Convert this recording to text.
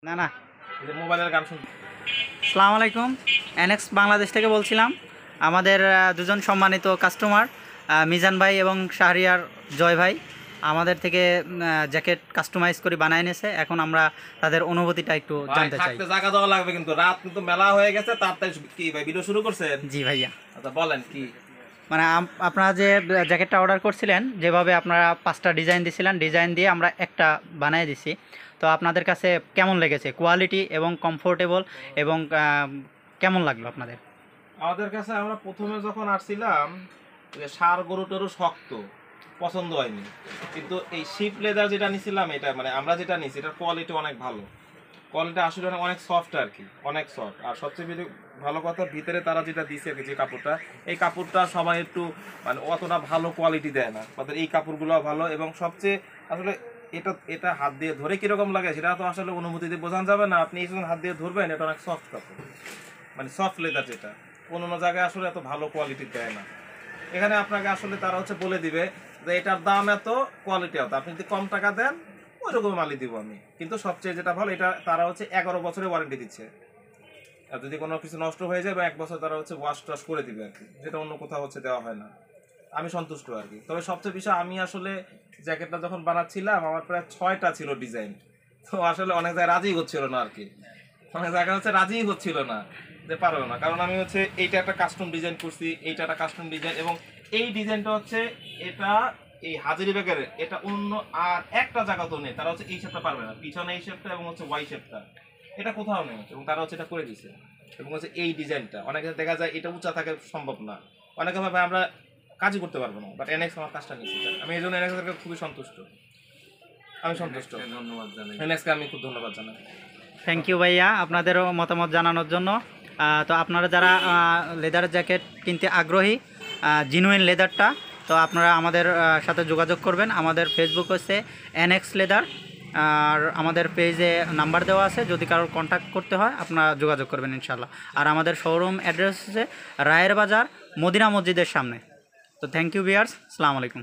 না না মোবাইলের গান শুনতে। আসসালামু আলাইকুম, এনএক্স বাংলাদেশ থেকে বলছিলাম। আমাদের দুজন সম্মানিত কাস্টমার মিজান ভাই এবং শাহরিয়ার জয় ভাই আমাদের থেকে জ্যাকেট কাস্টমাইজ করে বানায় নিয়েছে। এখন আমরা তাদের অনুভূতিটা একটু জানতে চাই। থাকতে জায়গা দেওয়া লাগবে, কিন্তু রাত কিন্তু মেলা হয়ে গেছে। তাড়াতাড়ি কি ভাই ভিডিও শুরু করছেন? জি ভাইয়া। আচ্ছা বলেন কি মানে আপনারা যে জ্যাকেটটা অর্ডার করছিলেন, যেভাবে আপনারা 5টা ডিজাইন দিছিলেন, ডিজাইন দিয়ে আমরা একটা বানিয়ে দিছি। তো আপনাদের কাছে কেমন লেগেছে কোয়ালিটি এবং কমফোর্টেবল এবং কেমন লাগলো আপনাদের? আমাদের কাছে আমরা প্রথমে যখন আসছিলাম যে সার গরু টরু শক্ত পছন্দ হয়নি, কিন্তু এই শিপ লেদার যেটা নিছিলাম, এটা মানে আমরা যেটা নিছি এটার কোয়ালিটি অনেক ভালো। কোয়ালিটি আসলে অনেক সফট আর কি, অনেক সফট। আর সবচেয়ে ভালো কথা, ভিতরে তারা যেটা দিছে যে কাপড়টা, এই কাপড়টা সবাই একটু মানে অতটা ভালো কোয়ালিটি দেয় না। তাদের এই কাপড়গুলো ভালো, এবং সবচেয়ে আসলে এটা এটা হাত দিয়ে ধরে কিরকম লাগে সেটা তো আসলে অনুভূতিতে বোঝানো যাবে না। আপনি যখন হাত দিয়ে ধরবেন, এটা অনেক সফট কাপড়, মানে সফট লেদার, যেটা অন্য জায়গায় আসলে এত ভালো কোয়ালিটি দেয় না। এখানে আপনাকে আসলে তারা বলে দিবে যে এটার দাম এত, কোয়ালিটি এত, আপনি যদি কম টাকা দেন ওই রকম মালই দিব আমি। কিন্তু সবচেয়ে যেটা ভালো, এটা তারা 11 বছরের ওয়ারেন্টি দিচ্ছে। আর যদি কোনো কিছু নষ্ট হয়ে যায় বা 1 বছর তারা ওয়াশ টাশ করে দিবে আর কি, যেটা অন্য কোথাও দেওয়া হয় না। আমি সন্তুষ্ট আর কি। তবে সবচেয়ে বিষয়, আমি আসলে জ্যাকেটটা যখন বানাচ্ছিলাম আমার প্রায় 6টা ছিল ডিজাইন। তো আসলে অনেক জায়গায় রাজি হচ্ছিল না আর কি, অনেক জায়গায় রাজি হচ্ছিল না যে পারবে না। কারণ আমি এইটা একটা কাস্টম ডিজাইন করছি, এইটা একটা কাস্টম ডিজাইন, এবং এই ডিজাইনটা এটা এই হাজারি ব্যাগের এটা অন্য আর একটা জায়গা তো নেই। তারা এই শেপটা পারবে না, পিছনে এই শেপটা এবং ওয়াই শেপটা এটা কোথাও নেই, এবং তারা এটা করে দিছে। এবং এই ডিজাইনটা অনেকে দেখা যায় এটা উঁচা থাকে সম্ভব না, অনেকে ভাবে আমরা কাজই করতে পারবো না। বাট এনএক্স আমার কাজটা নিচ্ছে, আমি এই জন্য এনএক্স খুবই সন্তুষ্ট। আমি সন্তুষ্ট, ধন্যবাদ জানাই এনএক্সকে, আমি খুব ধন্যবাদ জানাই। থ্যাংক ইউ ভাইয়া আপনাদেরও মতামত জানানোর জন্য। তো আপনারা যারা লেদার জ্যাকেট কিনতে আগ্রহী, জিনুইন লেদারটা, তো আপনারা আমাদের সাথে যোগাযোগ করবেন। আমাদের ফেসবুক হচ্ছে এনএক্স লেদার, আর আমাদের পেজে নাম্বার দেওয়া আছে, যদি কারোর কন্ট্যাক্ট করতে হয় আপনারা যোগাযোগ করবেন ইনশাল্লাহ। আর আমাদের শোরুম অ্যাড্রেস হচ্ছে রায়ের বাজার মদিনা মসজিদের সামনে। তো থ্যাংক ইউ ভিউয়ার্স, আসসালামু আলাইকুম।